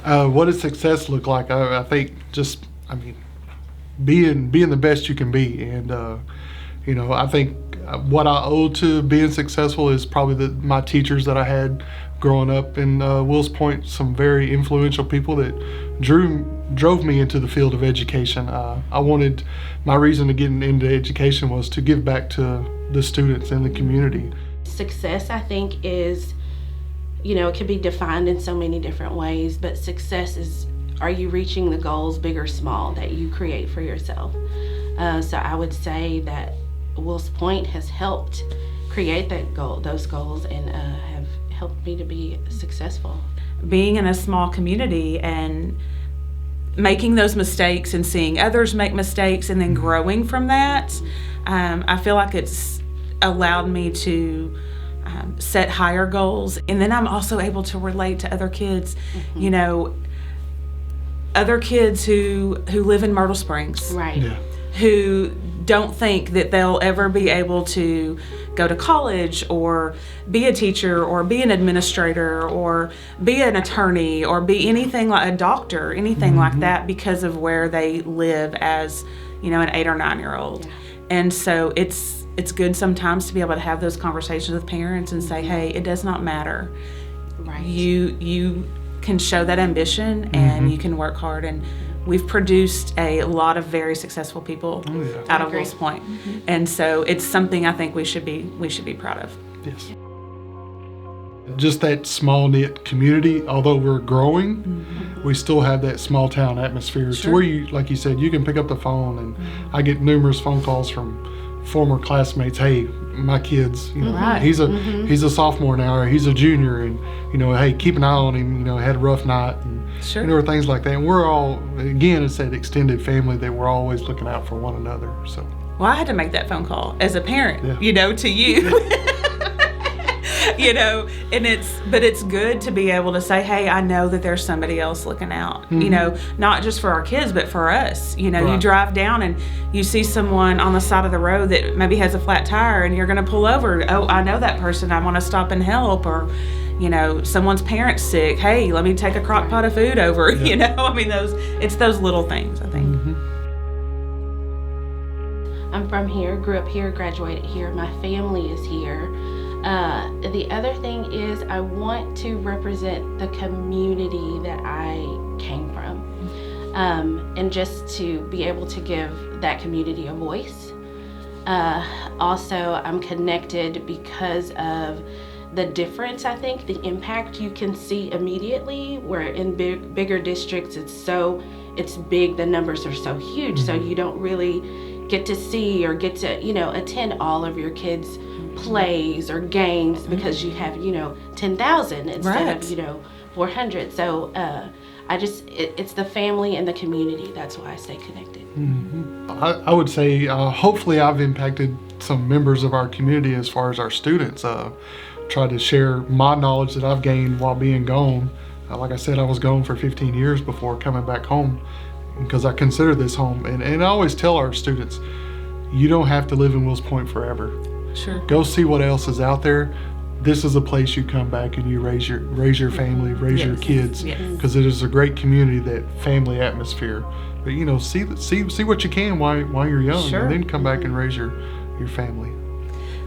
What does success look like? I think being the best you can be, and I think what I owe to being successful is probably my teachers that I had growing up in Wills Point. Some very influential people that drove me into the field of education. My reason to get into education was to give back to the students and the community. Success, I think, is, it can be defined in so many different ways, but success is, are you reaching the goals, big or small, that you create for yourself? So I would say that Wills Point has helped create those goals, and have helped me to be successful. Being in a small community and making those mistakes and seeing others make mistakes and then growing from that, I feel like it's allowed me to set higher goals. And then I'm also able to relate to other kids, other kids who live in Myrtle Springs. Right. Yeah. Who don't think that they'll ever be able to go to college or be a teacher or be an administrator or be an attorney or be anything like a doctor, anything like that, because of where they live as, an 8 or 9 year old. Yeah. And so it's good sometimes to be able to have those conversations with parents and say, hey, it does not matter. Right. You can show that ambition and you can work hard, and we've produced a lot of very successful people out of Wills Point. And so it's something I think we should be proud of. Yes. Just that small knit community, although we're growing, we still have that small town atmosphere. Sure. To where you, like you said, you can pick up the phone, and I get numerous phone calls from former classmates. Hey, my kid's, Right. he's a sophomore now, or he's a junior, and hey, keep an eye on him. Had a rough night, and Sure. Things like that. And we're all, again, it's that extended family that we're always looking out for one another. So. Well, I had to make that phone call as a parent, to you. And it's good to be able to say, hey, I know that there's somebody else looking out, not just for our kids, but for us. You drive down and you see someone on the side of the road that maybe has a flat tire, and you're going to pull over. Oh, I know that person. I want to stop and help. Or, someone's parent's sick. Hey, let me take a crock pot of food over. Yeah. It's those little things, I think. I'm from here, grew up here, graduated here. My family is here. The other thing is I want to represent the community that I came from, and just to be able to give that community a voice. Also, I'm connected because of the difference, I think, the impact you can see immediately, where in bigger districts it's big, the numbers are so huge, so you don't really get to see or get to, attend all of your kids' plays or games because you have, 10,000 instead of, 400. So it's the family and the community. That's why I stay connected. I would say hopefully I've impacted some members of our community as far as our students. Try to share my knowledge that I've gained while being gone. Like I said, I was gone for 15 years before coming back home, because I consider this home. And I always tell our students, you don't have to live in Wills Point forever. Sure. Go see what else is out there. This is a place you come back and you raise your family, raise your kids, because it is a great community, that family atmosphere. But see what you can while you're young, Sure. and then come back and raise your family.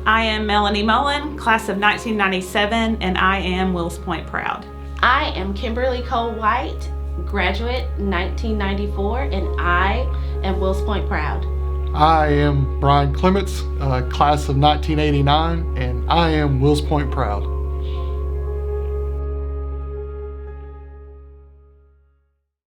I am Melanie Mullin, class of 1997, and I am Wills Point proud. I am Kimberly Cole White, graduate 1994, and I am Wills Point proud. I am Brian Clements, class of 1989, and I am Wills Point proud.